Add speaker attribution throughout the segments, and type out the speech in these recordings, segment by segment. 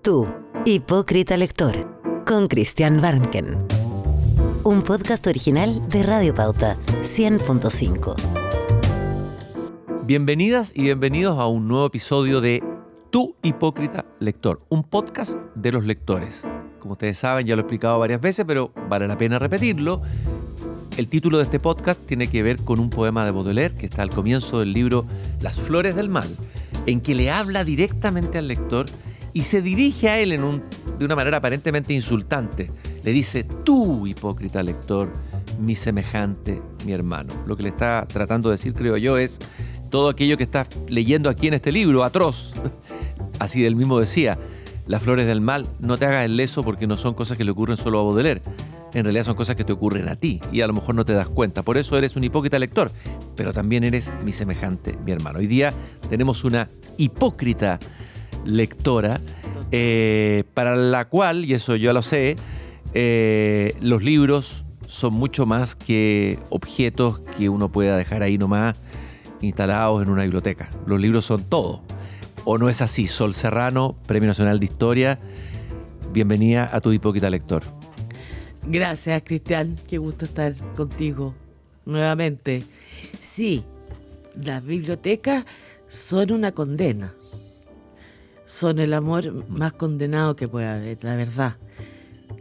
Speaker 1: Tú, hipócrita lector, con Cristian Warnken. Un podcast original de Radio Pauta 100.5.
Speaker 2: Bienvenidas y bienvenidos a un nuevo episodio de Tú, hipócrita lector, un podcast de los lectores. Como ustedes saben, ya lo he explicado varias veces, pero vale la pena repetirlo. El título de este podcast tiene que ver con un poema de Baudelaire que está al comienzo del libro Las Flores del Mal, en que le habla directamente al lector y se dirige a él de una manera aparentemente insultante. Le dice: tú, hipócrita lector, mi semejante, mi hermano. Lo que le está tratando de decir, creo yo, es todo aquello que estás leyendo aquí en este libro, atroz. Así del mismo decía: Las Flores del Mal, no te hagas el leso porque no son cosas que le ocurren solo a Baudelaire. En realidad son cosas que te ocurren a ti y a lo mejor no te das cuenta. Por eso eres un hipócrita lector, pero también eres mi semejante, mi hermano. Hoy día tenemos una hipócrita lectora para la cual, y eso yo lo sé, los libros son mucho más que objetos que uno pueda dejar ahí nomás instalados en una biblioteca. Los libros son todo. ¿O no es así? Sol Serrano, Premio Nacional de Historia, bienvenida a Tu Hipócrita Lector.
Speaker 3: Gracias, Cristian. Qué gusto estar contigo nuevamente. Sí, las bibliotecas son una condena. Son el amor más condenado que puede haber, la verdad.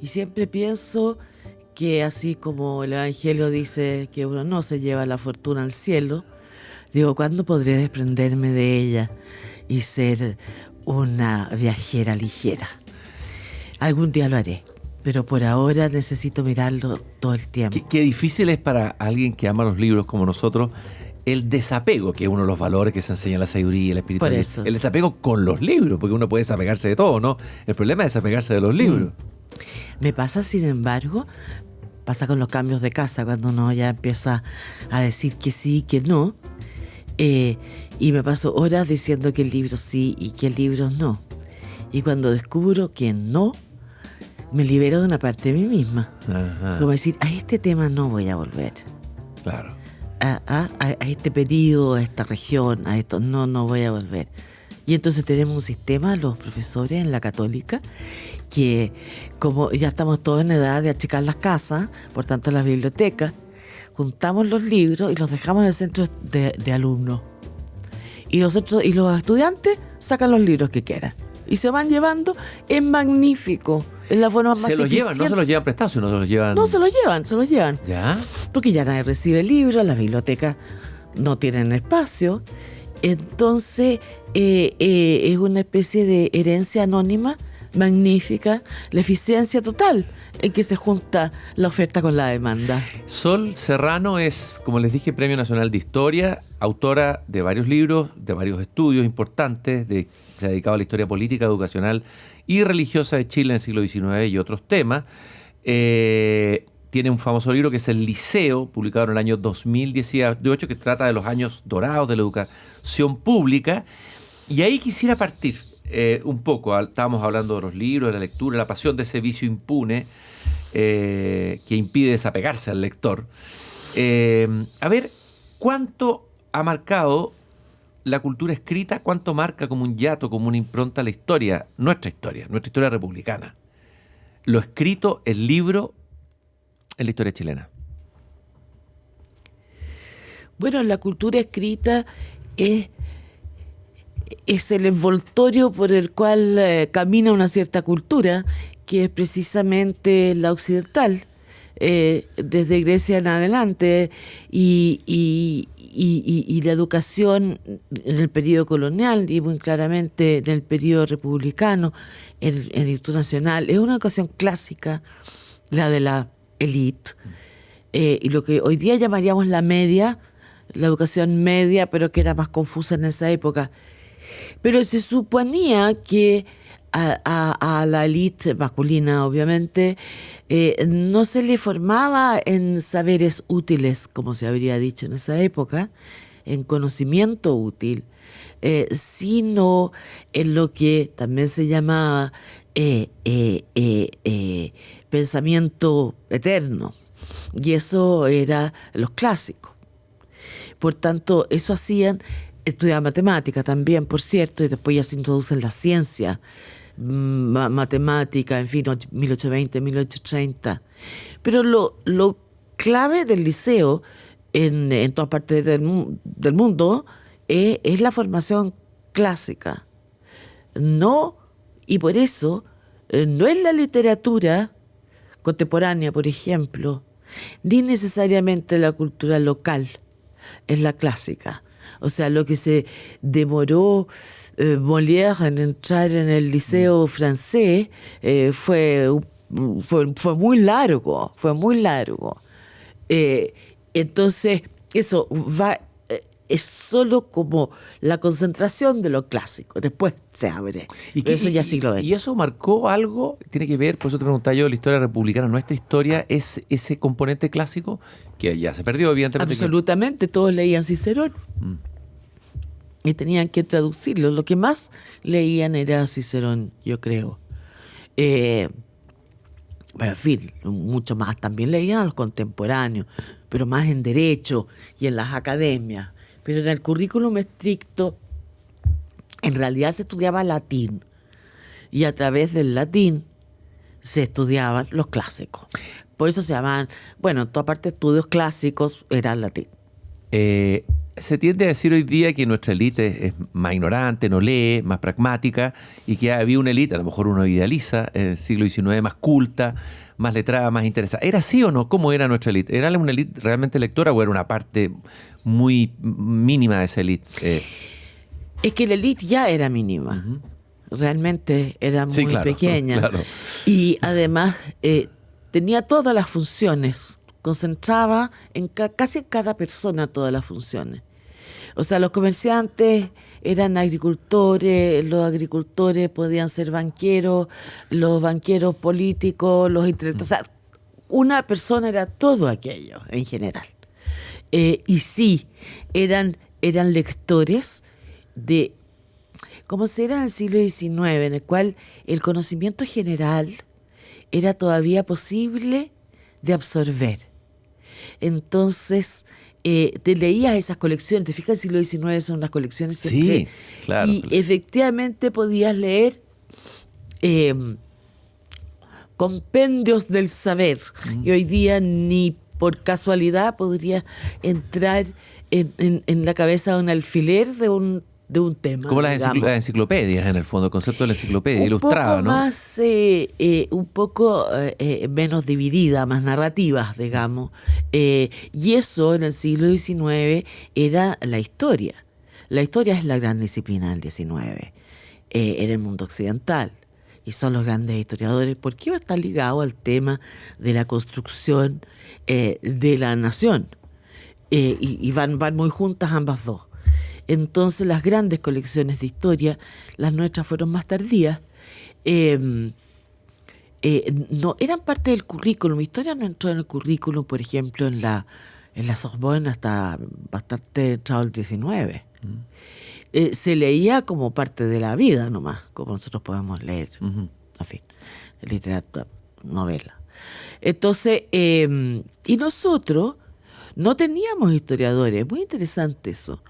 Speaker 3: Y siempre pienso que así como el Evangelio dice que uno no se lleva la fortuna al cielo, digo, ¿cuándo podré desprenderme de ella y ser una viajera ligera? Algún día lo haré, pero por ahora necesito mirarlo todo el tiempo.
Speaker 2: Qué difícil es para alguien que ama los libros como nosotros el desapego, que es uno de los valores que se enseña en la sabiduría y la espiritualidad.
Speaker 3: Por eso.
Speaker 2: El desapego con los libros, porque uno puede desapegarse de todo, ¿no? El problema es desapegarse de los libros.
Speaker 3: Me pasa, sin embargo, pasa con los cambios de casa, cuando uno ya empieza a decir que sí, que no, y me paso horas diciendo que el libro sí y que el libro no. Y cuando descubro que no, me libero de una parte de mí misma.
Speaker 2: Ajá.
Speaker 3: Como decir, a este tema no voy a volver.
Speaker 2: Claro.
Speaker 3: A este periodo, a esta región, a esto, no voy a volver. Y entonces tenemos un sistema, los profesores en la Católica, que como ya estamos todos en edad de achicar las casas, por tanto las bibliotecas, juntamos los libros y los dejamos en el centro de alumnos. Y los estudiantes sacan los libros que quieran. Y se van llevando. Es magnífico. Es la forma más
Speaker 2: Se los
Speaker 3: eficiente.
Speaker 2: llevan, no se los llevan prestados, sino se los llevan.
Speaker 3: No, se los llevan.
Speaker 2: ¿Ya?
Speaker 3: Porque ya nadie recibe libros, las bibliotecas no tienen espacio. Entonces es una especie de herencia anónima magnífica, la eficiencia total en que se junta la oferta con la demanda.
Speaker 2: Sol Serrano es, como les dije, Premio Nacional de Historia, autora de varios libros, de varios estudios importantes, se ha dedicado a la historia política, educacional y religiosa de Chile en el siglo XIX y otros temas. Tiene un famoso libro que es El Liceo, publicado en el año 2018, que trata de los años dorados de la educación pública. Y ahí quisiera partir un poco. Estábamos hablando de los libros, de la lectura, la pasión de ese vicio impune que impide desapegarse al lector. A ver, ¿cuánto ha marcado la cultura escrita? ¿Cuánto marca como un hiato, como una impronta la historia, nuestra historia republicana? Lo escrito, el libro, en la historia chilena.
Speaker 3: Bueno, la cultura escrita es el envoltorio por el cual camina una cierta cultura, que es precisamente la occidental, desde Grecia en adelante, y la educación en el periodo colonial y muy claramente en el periodo republicano, en el Instituto Nacional. Es una educación clásica, la de la élite, y lo que hoy día llamaríamos la media, la educación media, pero que era más confusa en esa época. Pero se suponía que a la élite masculina, obviamente, no se le formaba en saberes útiles, como se habría dicho en esa época, en conocimiento útil, sino en lo que también se llamaba pensamiento eterno. Y eso era los clásicos. Por tanto, eso hacían, estudiaban matemática también, por cierto, y después ya se introducen la ciencia matemática, en fin, 1820, 1830. Pero lo clave del liceo en todas partes del mundo es la formación clásica. No, y por eso no es la literatura contemporánea, por ejemplo, ni necesariamente la cultura local, es la clásica. O sea, lo que se demoró Molière en entrar en el liceo francés fue muy largo, entonces, eso es solo como la concentración de lo clásico. Después se abre. Eso ya siglo XX.
Speaker 2: ¿Y eso marcó algo? Tiene que ver, por eso te preguntaba yo, la historia republicana. ¿Nuestra historia es ese componente clásico que ya se perdió, evidentemente?
Speaker 3: Absolutamente, todos leían Cicerón. Y tenían que traducirlo. Lo que más leían era Cicerón, yo creo. Bueno, en fin, mucho más. También leían a los contemporáneos, pero más en derecho y en las academias. Pero en el currículum estricto, en realidad se estudiaba latín. Y a través del latín se estudiaban los clásicos. Por eso se llamaban, bueno, en toda parte estudios clásicos era latín.
Speaker 2: Se tiende a decir hoy día que nuestra élite es más ignorante, no lee, más pragmática, y que había una élite, a lo mejor uno idealiza, en el siglo XIX más culta, más letrada, más interesada. ¿Era así o no? ¿Cómo era nuestra élite? ¿Era una élite realmente lectora o era una parte muy mínima de esa élite?
Speaker 3: Es que la élite ya era mínima. Realmente era muy pequeña. Claro. Y además tenía todas las funciones. Concentraba en casi en cada persona todas las funciones. O sea, los comerciantes eran agricultores, los agricultores podían ser banqueros, los banqueros políticos, los intelectuales. O sea, una persona era todo aquello en general. Y sí, eran lectores de, como si era en el siglo XIX, en el cual el conocimiento general era todavía posible de absorber. Entonces, te leías esas colecciones, te fijas, el siglo XIX son las colecciones siempre.
Speaker 2: Sí, claro.
Speaker 3: Y efectivamente podías leer compendios del saber. Y hoy día ni por casualidad podría entrar en la cabeza de un alfiler de un tema.
Speaker 2: Como las enciclopedias, en el fondo, el concepto de la enciclopedia ilustrada, ¿no?
Speaker 3: Un poco menos dividida, más narrativas, digamos. Y eso en el siglo XIX era la historia. La historia es la gran disciplina del XIX en el mundo occidental. Y son los grandes historiadores, porque va a estar ligado al tema de la construcción de la nación. Y van muy juntas ambas dos. Entonces las grandes colecciones de historia, las nuestras fueron más tardías, no eran parte del currículum. Historia no entró en el currículum, por ejemplo, en la Sorbonne hasta bastante entrado el XIX. Se leía como parte de la vida nomás, como nosotros podemos leer, en fin, literatura, novela. Entonces, y nosotros no teníamos historiadores, muy interesante eso.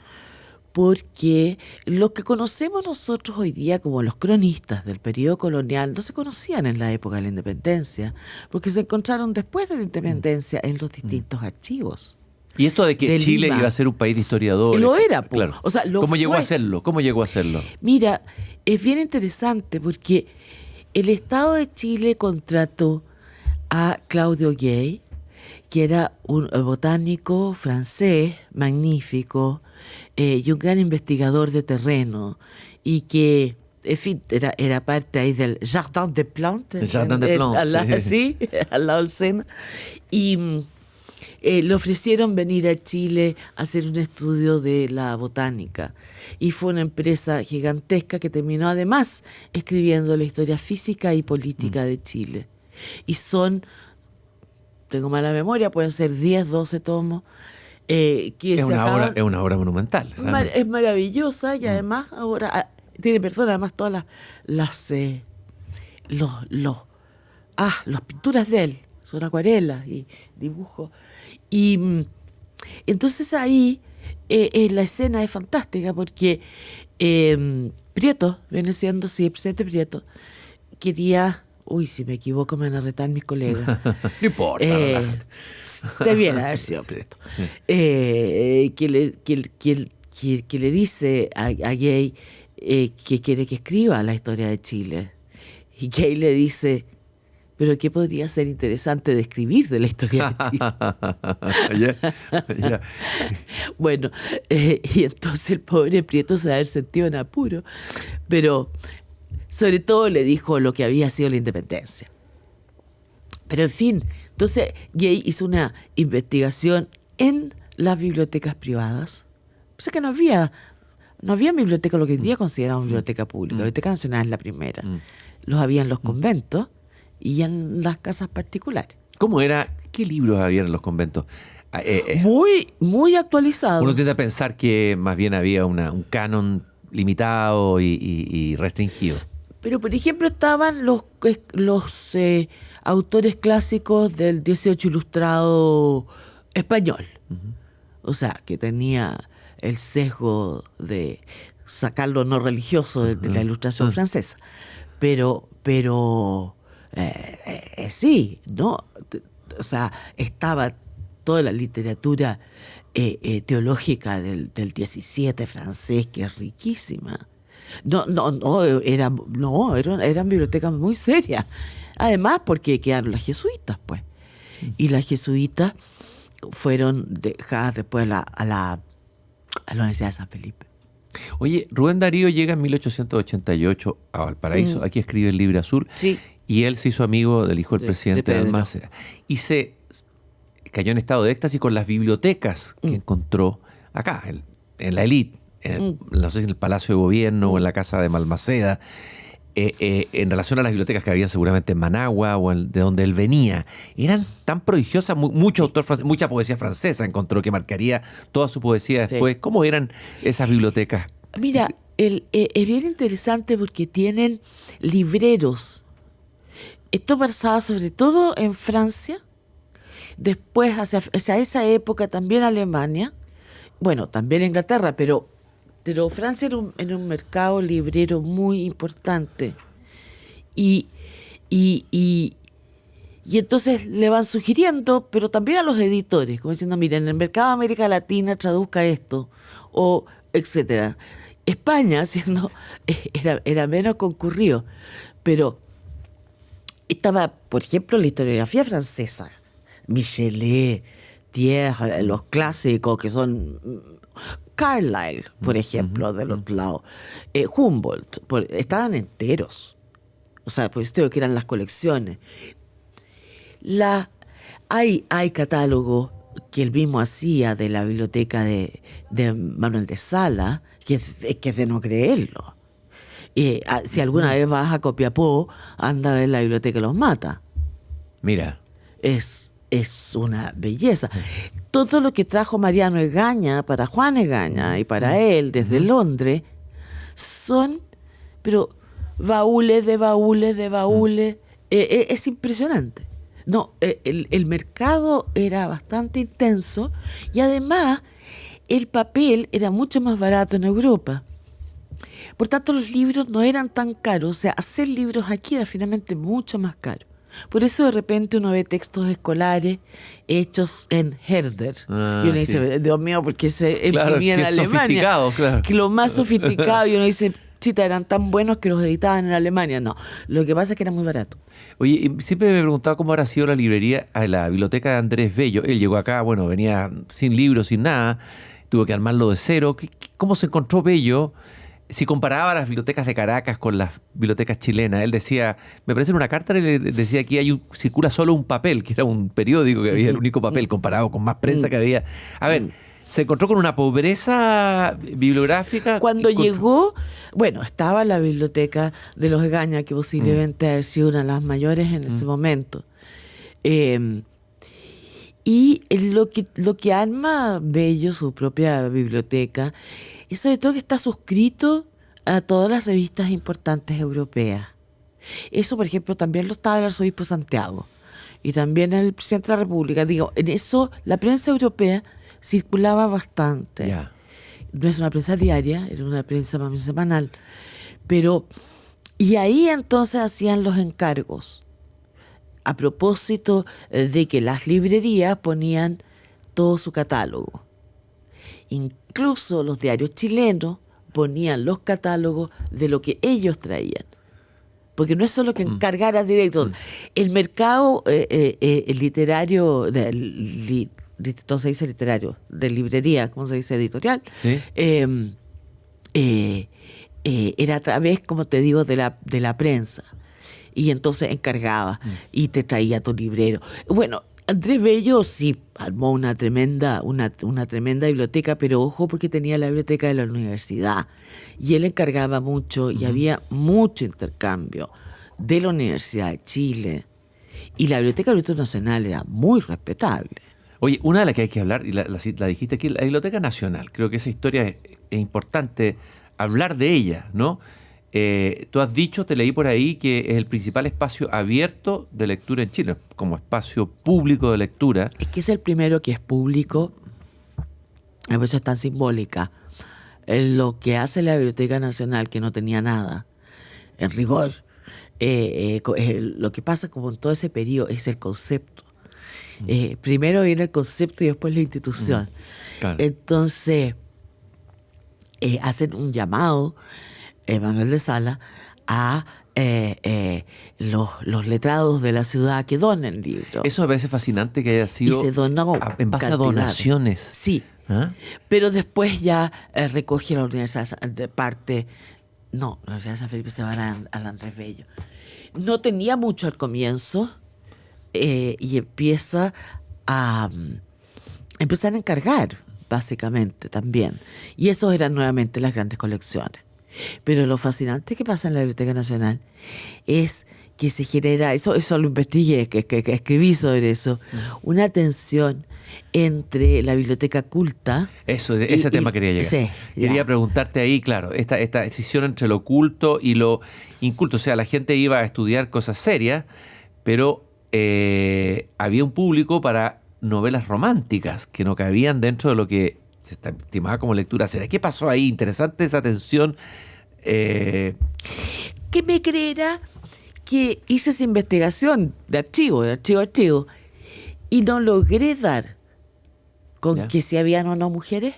Speaker 3: Porque lo que conocemos nosotros hoy día como los cronistas del periodo colonial no se conocían en la época de la independencia, porque se encontraron después de la independencia en los distintos archivos.
Speaker 2: Y esto de que Chile iba a ser un país de historiadores.
Speaker 3: Lo era,
Speaker 2: claro.
Speaker 3: O sea,
Speaker 2: ¿Cómo llegó a serlo?
Speaker 3: Mira, es bien interesante porque el Estado de Chile contrató a Claudio Gay, que era un botánico francés magnífico, y un gran investigador de terreno, y que, en fin, era parte ahí del Jardin des Plantes.
Speaker 2: El Jardin des Plantes,
Speaker 3: sí, al lado del Sena. Y le ofrecieron venir a Chile a hacer un estudio de la botánica. Y fue una empresa gigantesca que terminó además escribiendo la historia física y política de Chile. Y tengo mala memoria, pueden ser 10, 12 tomos.
Speaker 2: Es una obra monumental.
Speaker 3: Es maravillosa y además ahora tiene además todas las pinturas de él, son acuarelas y dibujos. Y entonces ahí la escena es fantástica porque Prieto, viene siendo, sí, el presidente Prieto, quería... Uy, si me equivoco me van a retar mis colegas.
Speaker 2: No importa.
Speaker 3: Esté bien haber sido Prieto. Que le dice a Gay que quiere que escriba la historia de Chile. Y Gay le dice, pero ¿qué podría ser interesante de escribir de la historia de Chile?
Speaker 2: Ya.
Speaker 3: Bueno, y entonces el pobre Prieto se ha sentido en apuro, pero sobre todo le dijo lo que había sido la independencia. Pero en fin, entonces Gay hizo una investigación en las bibliotecas privadas. O sea que no había biblioteca, lo que hoy día consideramos biblioteca pública. La Biblioteca Nacional es la primera. Los había en los conventos y en las casas particulares.
Speaker 2: ¿Cómo era? ¿Qué libros había en los conventos?
Speaker 3: Muy actualizados.
Speaker 2: Uno tiende a pensar que más bien había un canon limitado y restringido.
Speaker 3: Pero, por ejemplo, estaban los autores clásicos del 18 ilustrado español. O sea, que tenía el sesgo de sacar lo no religioso de la ilustración francesa. Pero sí, ¿no? O sea, estaba toda la literatura teológica del 17 francés, que es riquísima. Eran bibliotecas muy serias. Además, porque quedaron las jesuitas, pues. Y las jesuitas fueron dejadas después a la Universidad de San Felipe.
Speaker 2: Oye, Rubén Darío llega en 1888 a Valparaíso. Aquí escribe el Libro Azul.
Speaker 3: Sí.
Speaker 2: Y él se hizo amigo del hijo del presidente
Speaker 3: de
Speaker 2: de
Speaker 3: Pedro.
Speaker 2: Balmaceda. Y se cayó en estado de éxtasis con las bibliotecas que encontró acá, en la élite. No sé si en el Palacio de Gobierno o en la casa de Balmaceda. En relación a las bibliotecas que había seguramente en Managua o de donde él venía, eran tan prodigiosas, mucha poesía francesa encontró que marcaría toda su poesía después.
Speaker 3: Sí.
Speaker 2: ¿Cómo eran esas bibliotecas?
Speaker 3: Mira, es bien interesante porque tienen libreros. Esto pasaba sobre todo en Francia, después hacia esa época también Alemania, bueno, también Inglaterra, pero Francia era un mercado librero muy importante. Y entonces le van sugiriendo, pero también a los editores, como diciendo, mira, en el mercado de América Latina traduzca esto, o etcétera. España era menos concurrido, pero estaba, por ejemplo, la historiografía francesa, Michelet, Thiers, los clásicos que son Carlyle, por ejemplo, del otro lado, Humboldt, estaban enteros. O sea, pues esto que eran las colecciones. Hay catálogo que él mismo hacía de la biblioteca de Manuel de Sala, que es de no creerlo. Si alguna vez vas a Copiapó, anda en la biblioteca Los Mata.
Speaker 2: Mira.
Speaker 3: Es una belleza. Todo lo que trajo Mariano Egaña para Juan Egaña y para él desde Londres son, pero baúles de baúles de baúles. Es impresionante. No, el mercado era bastante intenso y además el papel era mucho más barato en Europa. Por tanto, los libros no eran tan caros. O sea, hacer libros aquí era finalmente mucho más caro. Por eso de repente uno ve textos escolares hechos en Herder. Y uno dice, Dios mío, porque se imprimía en Alemania.
Speaker 2: Claro.
Speaker 3: Que lo más sofisticado. Y uno dice, chita, eran tan buenos que los editaban en Alemania. No, lo que pasa es que era muy barato.
Speaker 2: Oye, siempre me preguntaba cómo habrá sido la librería, la biblioteca de Andrés Bello. Él llegó acá, bueno, venía sin libros, sin nada. Tuvo que armarlo de cero. ¿Cómo se encontró Bello? Si comparaba las bibliotecas de Caracas con las bibliotecas chilenas, él decía, me parece en una carta le decía que circula solo un papel, que era un periódico que había, el único papel comparado con más prensa que había. A ver, se encontró con una pobreza bibliográfica.
Speaker 3: Cuando llegó, bueno, estaba la biblioteca de los Egaña, que posiblemente ha sido una de las mayores en ese momento. Y lo que arma Bello, su propia biblioteca, es sobre todo que está suscrito a todas las revistas importantes europeas. Eso, por ejemplo, también lo estaba el arzobispo Santiago y también el presidente de la República. Digo, en eso la prensa europea circulaba bastante.
Speaker 2: Yeah.
Speaker 3: No es una prensa diaria, era una prensa más semanal. Y ahí entonces hacían los encargos. A propósito de que las librerías ponían todo su catálogo. Incluso los diarios chilenos ponían los catálogos de lo que ellos traían. Porque no es solo que encargara directo. El mercado literario, no se dice literario, de librería, ¿cómo se dice? Editorial.
Speaker 2: Sí.
Speaker 3: Era a través, como te digo, de la prensa. Y entonces encargaba y te traía tu librero. Bueno, Andrés Bello sí armó una tremenda biblioteca, pero ojo, porque tenía la biblioteca de la universidad. Y él encargaba mucho y había mucho intercambio de la Universidad de Chile. Y la Biblioteca del Instituto Nacional era muy respetable.
Speaker 2: Oye, una de las que hay que hablar, y la dijiste aquí, la Biblioteca Nacional. Creo que esa historia es importante hablar de ella, ¿no? Tú has dicho, te leí por ahí, que es el principal espacio abierto de lectura en Chile, como espacio público de lectura.
Speaker 3: Es que es el primero que es público, a veces es tan simbólica. Lo que hace la Biblioteca Nacional, que no tenía nada, en rigor, lo que pasa como en todo ese periodo es el concepto. Primero viene el concepto y después la institución.
Speaker 2: Claro.
Speaker 3: Entonces, hacen un llamado, Manuel de Sala, a los letrados de la ciudad que donen libros.
Speaker 2: Eso me parece fascinante que haya sido
Speaker 3: Y se donó
Speaker 2: en base a
Speaker 3: cantidades.
Speaker 2: donaciones.
Speaker 3: Sí.
Speaker 2: ¿Ah?
Speaker 3: Pero después ya recoge la Universidad de parte. No, la Universidad de San Felipe se va al Andrés Bello. No tenía mucho al comienzo y empiezan a encargar, básicamente, también. Y esos eran nuevamente las grandes colecciones. Pero lo fascinante que pasa en la Biblioteca Nacional es que se genera, eso lo investigué, que escribí sobre eso, una tensión entre la biblioteca culta.
Speaker 2: Ese tema quería llegar.
Speaker 3: Sí,
Speaker 2: quería
Speaker 3: ya.
Speaker 2: preguntarte ahí, claro, esta decisión entre lo oculto y lo inculto. O sea, la gente iba a estudiar cosas serias, pero había un público para novelas románticas que no cabían dentro de lo que se estimaba como lectura seria. ¿Qué pasó ahí? Interesante esa tensión.
Speaker 3: ¿Qué me creerá que hice esa investigación de archivo, y no logré dar con
Speaker 2: ¿Ya?
Speaker 3: que si habían o no mujeres?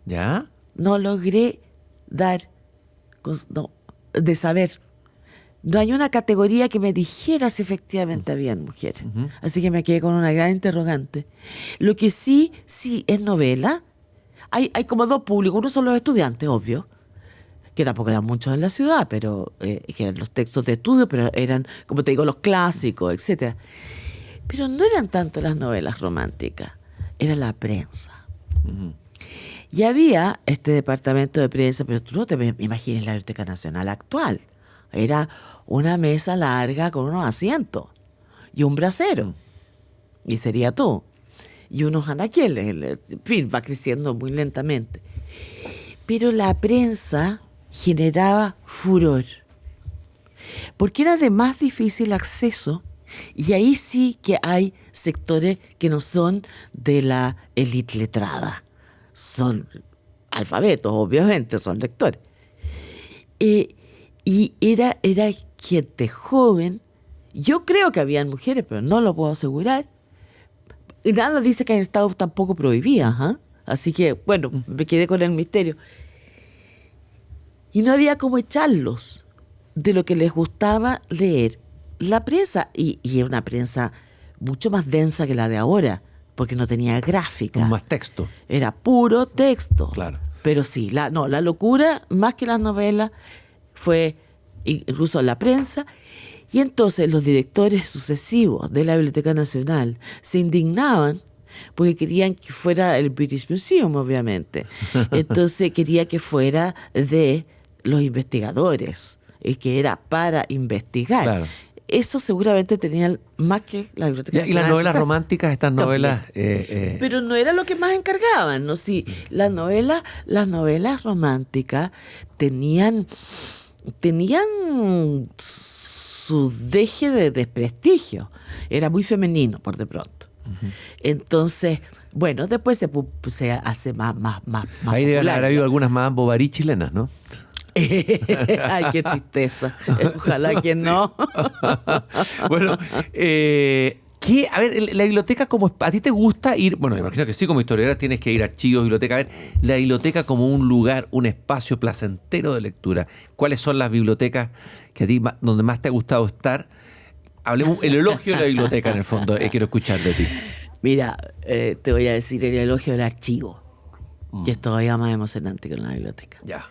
Speaker 2: ¿Ya?
Speaker 3: No logré dar de saber. No hay una categoría que me dijera si efectivamente habían mujeres. Así que me quedé con una gran interrogante. Lo que sí es novela. Hay como dos públicos. Uno son los estudiantes, obvio, que tampoco eran muchos en la ciudad, pero que eran los textos de estudio, pero eran, como te digo, los clásicos, etcétera. Pero no eran tanto las novelas románticas, era la prensa. Y había este departamento de prensa, pero tú no te imagines la Biblioteca Nacional actual. Era una mesa larga con unos asientos y un brasero. Y sería tú. Y unos anaqueles. En fin, va creciendo muy lentamente. Pero la prensa generaba furor. Porque era de más difícil acceso. Y ahí sí que hay sectores que no son de la élite letrada. Son alfabetos, obviamente, son lectores. Y era gente joven. Yo creo que habían mujeres, pero no lo puedo asegurar. Y nada dice que han estado tampoco prohibidas, ¿eh? Así que, bueno, me quedé con el misterio. Y no había como echarlos de lo que les gustaba leer. La prensa, y era una prensa mucho más densa que la de ahora, porque no tenía gráfica.
Speaker 2: Más texto.
Speaker 3: Era puro texto.
Speaker 2: Claro.
Speaker 3: Pero sí, la locura, más que las novelas, fue incluso la prensa. Y entonces los directores sucesivos de la Biblioteca Nacional se indignaban porque querían que fuera el British Museum, obviamente. Entonces quería que fuera de los investigadores, y que era para investigar.
Speaker 2: Claro.
Speaker 3: Eso seguramente tenían más que la Biblioteca
Speaker 2: Y
Speaker 3: Nacional.
Speaker 2: las
Speaker 3: en su
Speaker 2: novelas
Speaker 3: casa.
Speaker 2: románticas, estas
Speaker 3: También.
Speaker 2: novelas...
Speaker 3: Pero no era lo que más encargaban, ¿no? Sí, las novelas románticas tenían su deje de desprestigio. Era muy femenino, por de pronto. Entonces, bueno, después se hace más
Speaker 2: ahí deben
Speaker 3: popular,
Speaker 2: haber habido
Speaker 3: ¿no?
Speaker 2: algunas más Bovary chilenas, ¿no?
Speaker 3: Ay, qué tristeza. Ojalá que no.
Speaker 2: Bueno, a ver, la biblioteca como... ¿A ti te gusta ir? Bueno, me imagino que sí, como historiadora tienes que ir a archivos, biblioteca. A ver, la biblioteca como un lugar, un espacio placentero de lectura. ¿Cuáles son las bibliotecas que a ti donde más te ha gustado estar? Hablemos el elogio de la biblioteca, en el fondo. Quiero escuchar de ti.
Speaker 3: Mira, te voy a decir el elogio del archivo, que es todavía más emocionante que la biblioteca.
Speaker 2: Ya,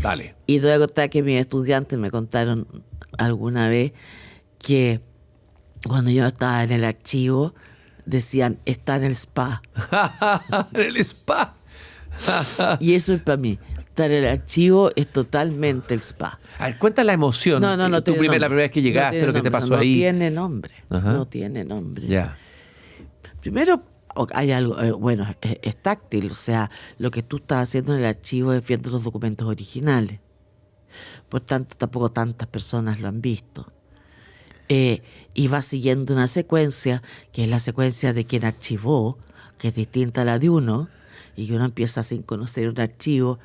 Speaker 2: dale.
Speaker 3: Y te voy a contar que mis estudiantes me contaron alguna vez que cuando yo estaba en el archivo decían, está en el spa.
Speaker 2: En el spa.
Speaker 3: Y eso es para mí. Estar en el archivo es totalmente el spa.
Speaker 2: A ver, cuenta la emoción.
Speaker 3: No
Speaker 2: La primera vez que llegaste, lo que te pasó ahí.
Speaker 3: No tiene nombre.
Speaker 2: Ajá.
Speaker 3: No tiene nombre.
Speaker 2: Ya.
Speaker 3: Primero, hay algo, bueno, es táctil. O sea, lo que tú estás haciendo en el archivo es viendo los documentos originales. Por tanto, tampoco tantas personas lo han visto. Y va siguiendo una secuencia, que es la secuencia de quien archivó, que es distinta a la de uno, y que uno empieza sin conocer un archivo,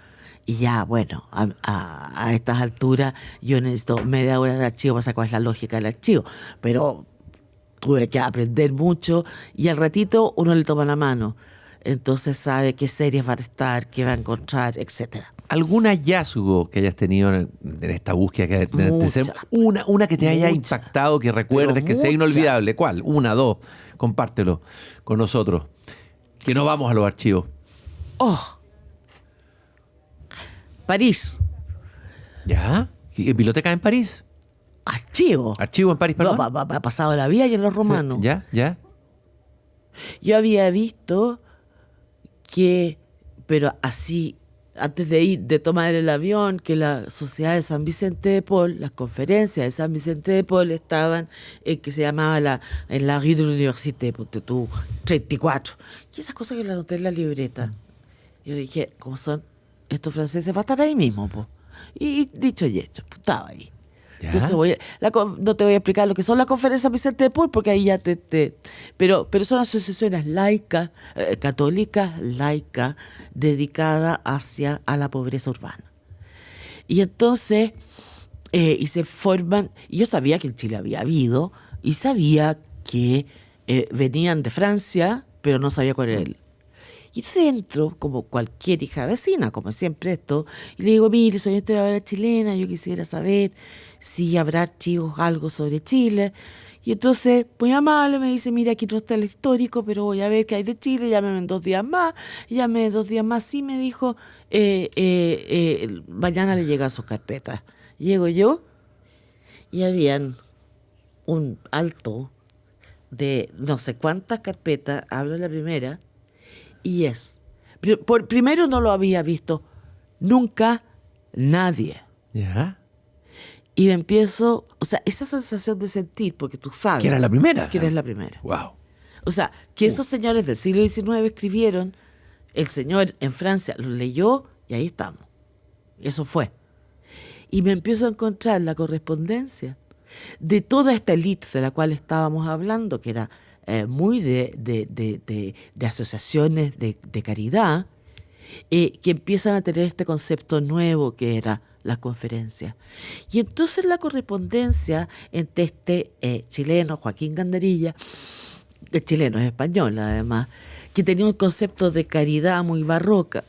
Speaker 3: y ya, bueno, a estas alturas yo necesito media hora en el archivo para saber cuál es la lógica del archivo, pero tuve que aprender mucho, y al ratito uno le toma la mano, entonces sabe qué series van a estar, qué va a encontrar, etcétera.
Speaker 2: ¿Algún hallazgo que hayas tenido en esta búsqueda? Una que te haya impactado, que recuerdes, que sea inolvidable. ¿Cuál? Una, dos. Compártelo con nosotros. Que no vamos a los archivos.
Speaker 3: ¡Oh! París.
Speaker 2: ¿Ya? ¿Biblioteca en París?
Speaker 3: Archivo.
Speaker 2: ¿Archivo en París, perdón?
Speaker 3: No, ha pasado la vida y en los romanos.
Speaker 2: ¿Ya? ¿Ya?
Speaker 3: Yo había visto que, pero así, antes de tomar el avión, que la Sociedad de San Vicente de Paul, las conferencias de San Vicente de Paul estaban en que se llamaba en la rue de l'Université, ponte tú, 34. Y esas cosas que le anoté en la libreta. Yo dije, ¿cómo son estos franceses? Va a estar ahí mismo, po. Y dicho y hecho, pues, estaba ahí.
Speaker 2: ¿Ya?
Speaker 3: Entonces no te voy a explicar lo que son las conferencias Vicente de Paul, porque ahí ya pero son asociaciones laicas, católicas, laicas, dedicadas a la pobreza urbana. Y entonces, y se forman, y yo sabía que en Chile había habido, y sabía que venían de Francia, pero no sabía cuál era el. Y entonces entro, como cualquier hija vecina, como siempre esto, y le digo, mire, soy historiadora chilena, yo quisiera saber si habrá archivos, algo sobre Chile. Y entonces, muy amable, me dice, mira, aquí no está el histórico, pero voy a ver qué hay de Chile, llámeme en 2 días más. Llámeme 2 días más, sí, me dijo, mañana le llega a sus carpetas. Llego yo, y habían un alto de no sé cuántas carpetas, hablo de la primera, y primero no lo había visto nunca nadie.
Speaker 2: ¿Ya?
Speaker 3: Y me empiezo, o sea, esa sensación de sentir, porque tú sabes.
Speaker 2: ¿Que era la primera?
Speaker 3: Que eres la primera.
Speaker 2: Wow.
Speaker 3: O sea, que esos señores del siglo XIX escribieron, el señor en Francia lo leyó y ahí estamos. Eso fue. Y me empiezo a encontrar la correspondencia de toda esta élite de la cual estábamos hablando, que era muy de asociaciones de caridad, que empiezan a tener este concepto nuevo que era las conferencias. Y entonces la correspondencia entre este chileno, Joaquín Gandarilla, el chileno es español además, que tenía un concepto de caridad muy barroca,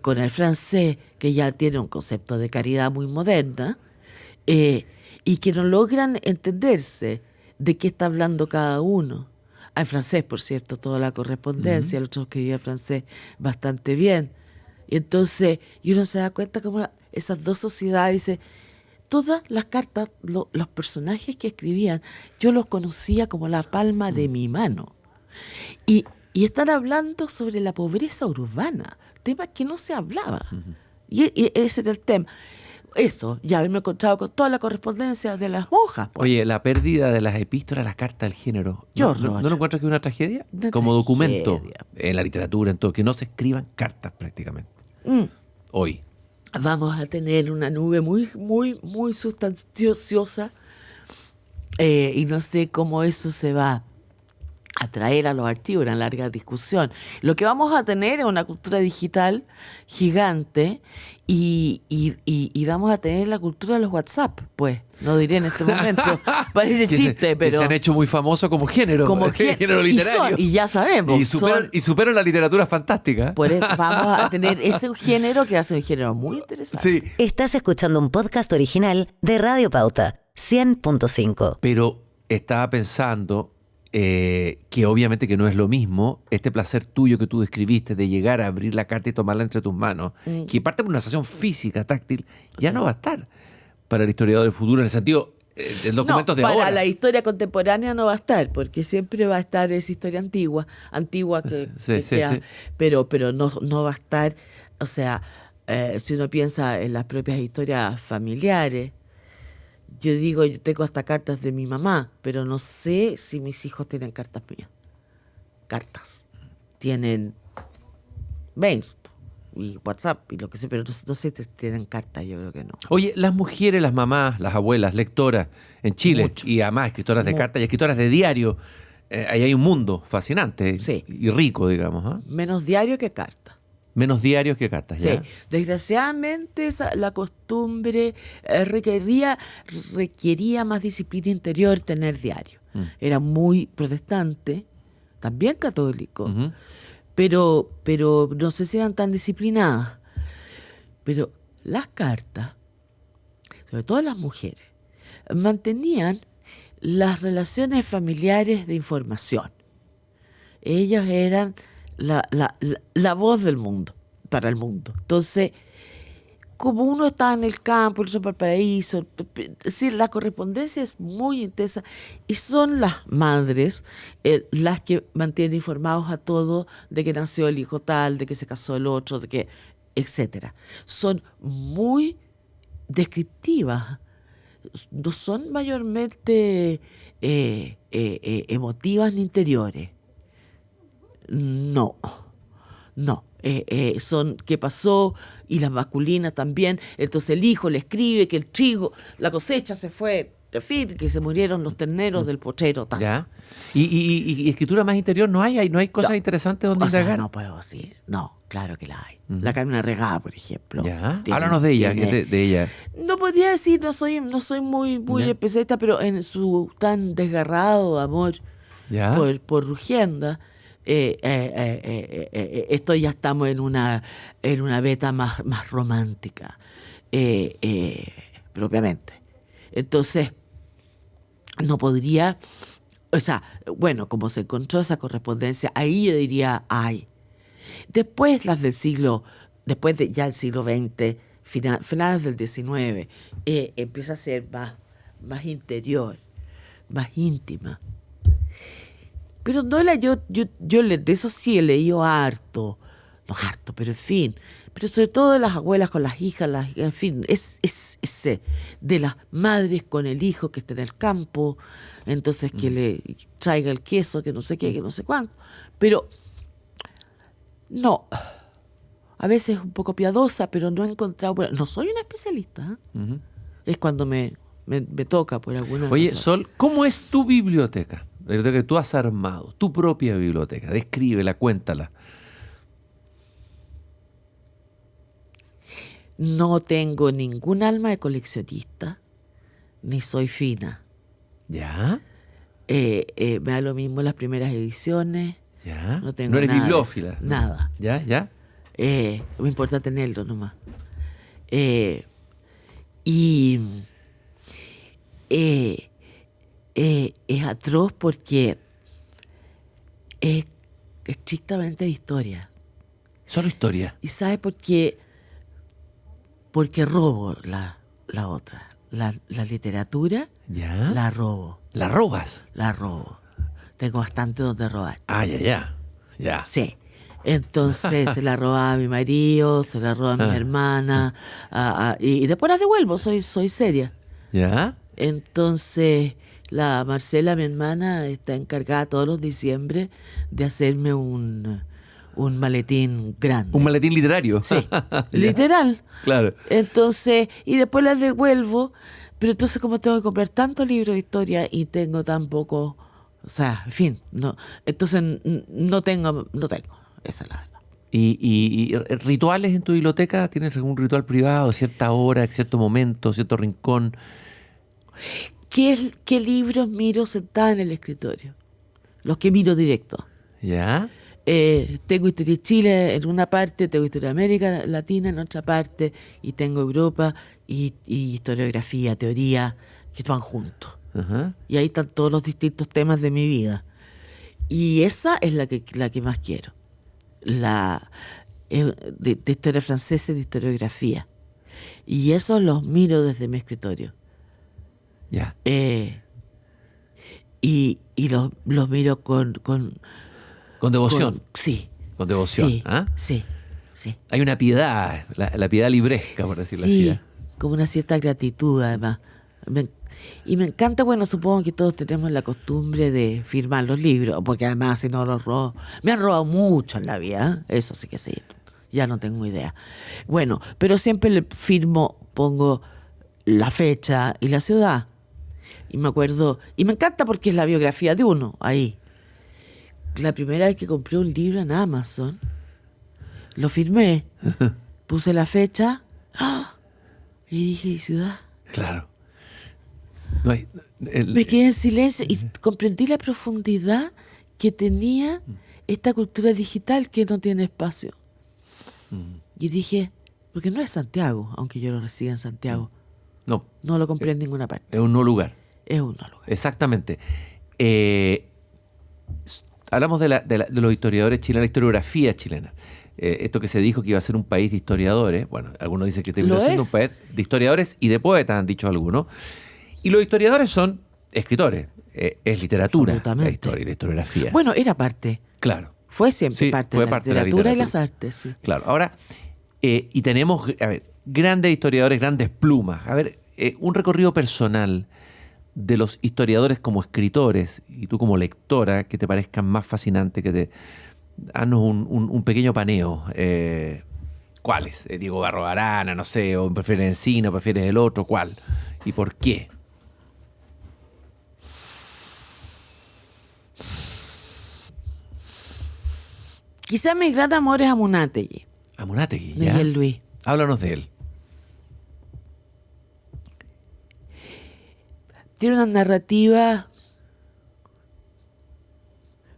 Speaker 3: con el francés, que ya tiene un concepto de caridad muy moderna, y que no logran entenderse de qué está hablando cada uno. Hay francés, por cierto, toda la correspondencia, el otro escribía francés bastante bien. Y entonces, y uno se da cuenta como esas dos sociedades, dice, todas las cartas, los personajes que escribían, yo los conocía como la palma de mi mano. Y están hablando sobre la pobreza urbana, tema que no se hablaba. Y ese era el tema. Eso, ya haberme encontrado con toda la correspondencia de las monjas. Pues.
Speaker 2: Oye, la pérdida de las epístolas, las cartas del género, ¿no lo encuentras que es una tragedia? Como documento en la literatura, en todo, que no se escriban cartas prácticamente. Hoy.
Speaker 3: Vamos a tener una nube muy, muy, muy sustanciosa, y no sé cómo eso se va traer a los archivos, una larga discusión. Lo que vamos a tener es una cultura digital gigante y vamos a tener la cultura de los WhatsApp, pues, no diré en este momento, parece chiste, pero...
Speaker 2: Que se han hecho muy famosos como género, género literario.
Speaker 3: Y ya sabemos.
Speaker 2: Y superan la literatura fantástica.
Speaker 3: Por eso vamos a tener ese género que hace un género muy interesante.
Speaker 2: Sí.
Speaker 1: Estás escuchando un podcast original de Radio Pauta, 100.5.
Speaker 2: Pero estaba pensando que obviamente que no es lo mismo este placer tuyo que tú describiste de llegar a abrir la carta y tomarla entre tus manos, que parte por una sensación física, táctil, ya no va a estar para el historiador del futuro en el sentido de documentos de
Speaker 3: para
Speaker 2: ahora.
Speaker 3: la historia contemporánea no va a estar, porque siempre va a estar esa historia antigua que queda,
Speaker 2: sí.
Speaker 3: pero no va a estar, o sea, si uno piensa en las propias historias familiares. Yo digo, yo tengo hasta cartas de mi mamá, pero no sé si mis hijos tienen cartas mías. Cartas. Tienen mails y WhatsApp y lo que sé, pero no sé si tienen cartas, yo creo que no.
Speaker 2: Oye, las mujeres, las mamás, las abuelas, lectoras en Chile,
Speaker 3: Mucho.
Speaker 2: y además escritoras de cartas y escritoras de diario, ahí hay un mundo fascinante
Speaker 3: Sí.
Speaker 2: y rico, digamos. ¿Ah?
Speaker 3: Menos diario que cartas.
Speaker 2: Menos diarios que cartas, ¿ya?
Speaker 3: Sí, desgraciadamente la costumbre requería más disciplina interior tener diario. Era muy protestante, también católico,
Speaker 2: Ujú.
Speaker 3: pero no sé si eran tan disciplinadas. Pero las cartas, sobre todo las mujeres, mantenían las relaciones familiares de información. Ellas eran la voz del mundo, para el mundo. Entonces, como uno está en el campo, el Valparaíso, sí, la correspondencia es muy intensa y son las madres las que mantienen informados a todos de que nació el hijo tal, de que se casó el otro, de que, etcétera. Son muy descriptivas, no son mayormente emotivas ni interiores. No. Son qué pasó, y las masculinas también. Entonces el hijo le escribe que el trigo, la cosecha se fue, en fin, que se murieron los terneros del potrero. Tal.
Speaker 2: ¿Ya? ¿Y escritura más interior no hay? ¿No hay cosas interesantes donde
Speaker 3: O sea,
Speaker 2: indagar?
Speaker 3: no puedo decir, no, claro que la hay. La Carmen Regada, por ejemplo.
Speaker 2: ¿Ya?
Speaker 3: Tiene-
Speaker 2: Háblanos de ella,
Speaker 3: tiene-
Speaker 2: de ella.
Speaker 3: No podría decir, no soy muy
Speaker 2: Ya.
Speaker 3: especialista, pero en su tan desgarrado amor
Speaker 2: ¿Ya?
Speaker 3: por Rugienda, esto ya estamos en una beta más romántica, propiamente. Entonces, no podría, o sea, bueno, como se encontró esa correspondencia, ahí yo diría, ay. Después después de ya el siglo XX, finales del XIX, empieza a ser más interior, más íntima. Pero no de eso sí he leído harto, no harto, pero en fin, pero sobre todo de las abuelas con las hijas, en fin, es de las madres con el hijo que está en el campo, entonces que le traiga el queso, que no sé qué, que no sé cuánto, pero no, a veces un poco piadosa, pero no he encontrado, bueno, no soy una especialista, ¿eh?
Speaker 2: Ujú.
Speaker 3: Es cuando me toca por alguna
Speaker 2: Oye,
Speaker 3: razón.
Speaker 2: Sol, ¿cómo es tu biblioteca? La biblioteca que tú has armado, tu propia biblioteca. Descríbela, cuéntala.
Speaker 3: No tengo ningún alma de coleccionista, ni soy fina.
Speaker 2: ¿Ya?
Speaker 3: Me da lo mismo las primeras ediciones.
Speaker 2: ¿Ya?
Speaker 3: No tengo
Speaker 2: No eres
Speaker 3: nada de
Speaker 2: bibliófila.
Speaker 3: eso,
Speaker 2: ¿no?
Speaker 3: nada.
Speaker 2: ¿Ya? ¿Ya?
Speaker 3: Me importa tenerlo nomás. Es atroz porque es estrictamente de historia.
Speaker 2: Solo historia.
Speaker 3: ¿Y sabe por qué? Porque robo la otra. La literatura
Speaker 2: ¿Ya?
Speaker 3: la robo.
Speaker 2: ¿La robas?
Speaker 3: La robo. Tengo bastante donde robar.
Speaker 2: Ah, ya. Ya.
Speaker 3: Sí. Entonces se la roba a mi marido, se la roba a mi hermana, y después la devuelvo, soy seria.
Speaker 2: ¿Ya?
Speaker 3: Entonces la Marcela, mi hermana, está encargada todos los diciembre de hacerme un maletín grande.
Speaker 2: Un maletín literario.
Speaker 3: Sí,
Speaker 2: Ya.
Speaker 3: literal.
Speaker 2: Claro.
Speaker 3: Entonces, y después las devuelvo, pero entonces como tengo que comprar tantos libros de historia y tengo tan poco O sea, en fin, no. Entonces no tengo, esa es la verdad.
Speaker 2: ¿Y rituales en tu biblioteca? ¿Tienes algún ritual privado, cierta hora, cierto momento, cierto rincón?
Speaker 3: ¿Qué libros miro sentada en el escritorio? Los que miro directo.
Speaker 2: ¿Ya?
Speaker 3: Tengo Historia de Chile en una parte, tengo Historia de América Latina en otra parte, y tengo Europa y historiografía, teoría, que van juntos.
Speaker 2: Ajá.
Speaker 3: Y ahí están todos los distintos temas de mi vida. Y esa es la que más quiero. De historia francesa y de historiografía. Y esos los miro desde mi escritorio.
Speaker 2: Ya.
Speaker 3: Y los miro con
Speaker 2: devoción.
Speaker 3: Sí.
Speaker 2: Con devoción.
Speaker 3: Sí,
Speaker 2: ¿Ah?
Speaker 3: sí.
Speaker 2: Hay una piedad, la piedad libresca, por decirlo
Speaker 3: Sí,
Speaker 2: así.
Speaker 3: como una cierta gratitud, además. Y me encanta, bueno, supongo que todos tenemos la costumbre de firmar los libros, porque además si no los robo, me han robado mucho en la vida, ¿eh? Eso sí que sí, ya no tengo idea. Bueno, pero siempre le firmo, pongo la fecha y la ciudad. Y me acuerdo, y me encanta porque es la biografía de uno, ahí. La primera vez que compré un libro en Amazon, lo firmé, puse la fecha, ¡ah! Y dije, ¿y ciudad?
Speaker 2: Claro. No hay,
Speaker 3: Me quedé en silencio y comprendí la profundidad que tenía esta cultura digital que no tiene espacio. Y dije, porque no es Santiago, aunque yo lo resida en Santiago.
Speaker 2: No
Speaker 3: lo compré en ninguna parte.
Speaker 2: es un no lugar.
Speaker 3: Es un no lugar.
Speaker 2: Exactamente. Hablamos de los historiadores chilenos, la historiografía chilena. Esto que se dijo que iba a ser un país de historiadores. Bueno, algunos dicen que terminó siendo un país de historiadores y de poetas, han dicho algunos. Y los historiadores son escritores. Es literatura, la historia y la historiografía.
Speaker 3: Bueno, era parte.
Speaker 2: Claro.
Speaker 3: Fue siempre
Speaker 2: Sí,
Speaker 3: parte
Speaker 2: fue
Speaker 3: de la
Speaker 2: parte de la
Speaker 3: literatura y
Speaker 2: literatura.
Speaker 3: las artes, sí.
Speaker 2: Claro. Ahora, y tenemos, grandes historiadores, grandes plumas. A ver, un recorrido personal de los historiadores como escritores y tú como lectora que te parezcan más fascinante, haznos un pequeño paneo. ¿Cuáles? Diego Barros Arana, no sé, o prefieres Encina, o prefieres el otro, ¿cuál? ¿Y por qué?
Speaker 3: Quizá mi gran amor es Amunátegui.
Speaker 2: Amunátegui, ¿ya?
Speaker 3: Miguel Luis.
Speaker 2: Háblanos de él.
Speaker 3: Tiene una narrativa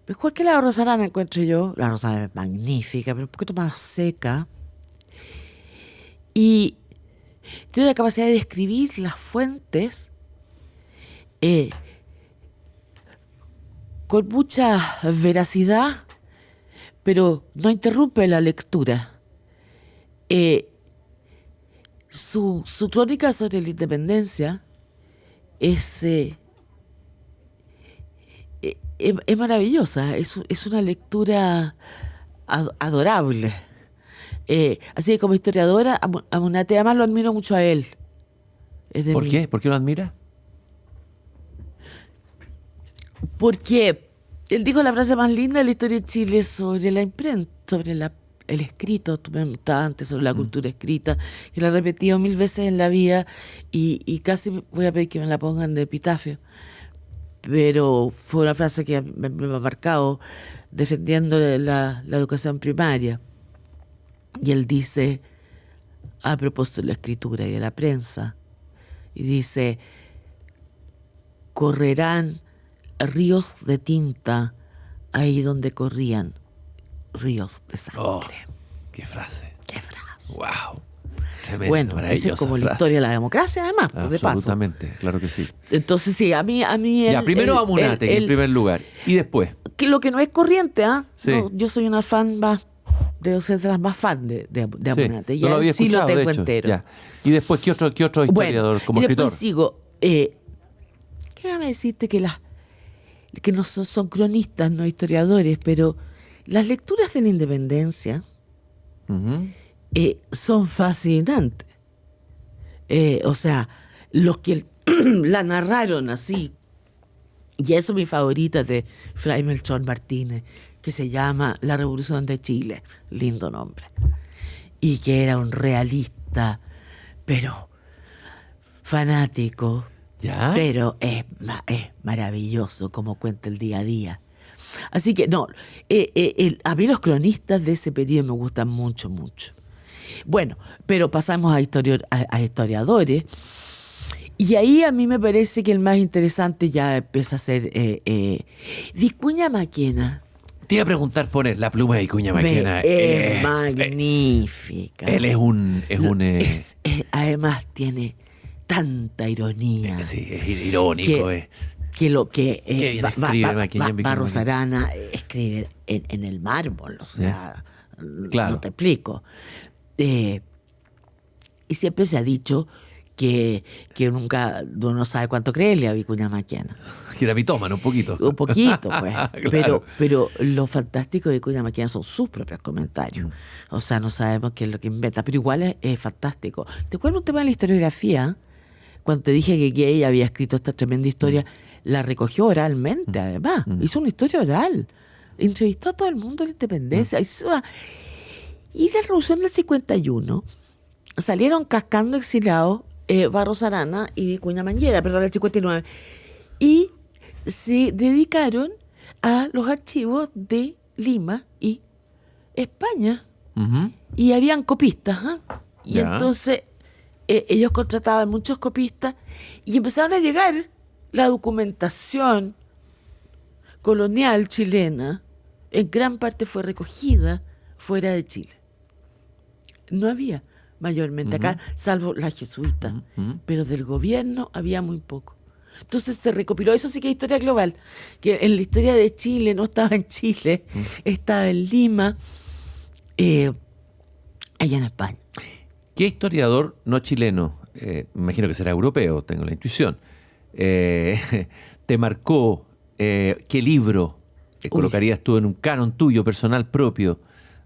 Speaker 3: mejor que la de Rosa Arana, encuentro yo. La Rosa Arana es magnífica, pero un poquito más seca. Y tiene la capacidad de describir las fuentes con mucha veracidad, pero no interrumpe la lectura. Su crónica sobre la independencia es maravillosa, es una lectura adorable. Así que como historiadora, Amunátegui, además lo admiro mucho a él.
Speaker 2: ¿Por qué? ¿Por qué lo admira?
Speaker 3: Porque él dijo la frase más linda de la historia de Chile sobre la imprenta, sobre el escrito. Tú me preguntabas antes sobre la cultura escrita, que la he repetido 1000 veces en la vida y casi voy a pedir que me la pongan de epitafio. Pero fue una frase que me ha marcado defendiendo la educación primaria. Y él dice, a propósito de la escritura y de la prensa, y dice, correrán ríos de tinta ahí donde corrían ríos de sangre.
Speaker 2: Oh, qué frase.
Speaker 3: ¡Qué frase!
Speaker 2: ¡Wow! Tremendo,
Speaker 3: Bueno, esa es como la historia de la democracia, además, pues, de paso.
Speaker 2: Absolutamente, claro que sí.
Speaker 3: Entonces, sí, a mí
Speaker 2: Ya, primero Amunátegui en primer lugar. Y después.
Speaker 3: Que lo que no es corriente, ¿ah?
Speaker 2: Sí.
Speaker 3: No, yo soy una fan más, de las más fan de Amunátegui.
Speaker 2: Sí, no lo había
Speaker 3: sí
Speaker 2: escuchado,
Speaker 3: lo tengo
Speaker 2: de hecho.
Speaker 3: entero.
Speaker 2: Ya. Y después, ¿qué otro historiador
Speaker 3: Bueno,
Speaker 2: como
Speaker 3: y
Speaker 2: escritor?
Speaker 3: después sigo. ¿Qué me decirte que no son cronistas, no historiadores, pero las lecturas de la independencia
Speaker 2: Ujú.
Speaker 3: son fascinantes. O sea, los que la narraron así, y eso es mi favorita de Fray Melchor Martínez, que se llama La Revolución de Chile, lindo nombre, y que era un realista, pero fanático
Speaker 2: ¿Ya?
Speaker 3: Pero es maravilloso como cuenta el día a día. Así que no, a mí los cronistas de ese periodo me gustan mucho, mucho. Bueno, pero pasamos a historiadores. Y ahí a mí me parece que el más interesante ya empieza a ser Vicuña Maquena.
Speaker 2: Te iba a preguntar por él. La pluma de Vicuña Maquena
Speaker 3: Es magnífica.
Speaker 2: Él es un...
Speaker 3: Además tiene tanta ironía.
Speaker 2: Sí, es irónico.
Speaker 3: Que lo que
Speaker 2: Qué bien escribe Maquena,
Speaker 3: Barros Arana escribe en el mármol, o sea,
Speaker 2: Claro.
Speaker 3: no te explico. Y siempre se ha dicho que nunca uno sabe cuánto creerle a Vicuña Maquena.
Speaker 2: Que era mitómano un poquito.
Speaker 3: Un poquito, pues.
Speaker 2: Claro.
Speaker 3: Pero lo fantástico de Vicuña Maquena son sus propios comentarios. O sea, no sabemos qué es lo que inventa, pero igual es fantástico. ¿Te acuerdas un tema de la historiografía? Cuando te dije que Gay había escrito esta tremenda historia, la recogió oralmente, además. Hizo una historia oral. Entrevistó a todo el mundo de la independencia. Y de la revolución del 51 salieron cascando exiliados Barros Arana y Vicuña Maquena, perdón, el 59. Y se dedicaron a los archivos de Lima y España.
Speaker 2: Ujú.
Speaker 3: Y habían copistas. Y
Speaker 2: Ya.
Speaker 3: entonces ellos contrataban muchos copistas y empezaron a llegar la documentación colonial chilena. En gran parte fue recogida fuera de Chile. No había mayormente acá, salvo las jesuitas, pero del gobierno había muy poco. Entonces se recopiló, eso sí que es historia global, que en la historia de Chile no estaba en Chile, estaba en Lima, allá en España.
Speaker 2: ¿Qué historiador no chileno, me imagino que será europeo, tengo la intuición, te marcó? ¿Qué libro colocarías tú en un canon tuyo, personal propio,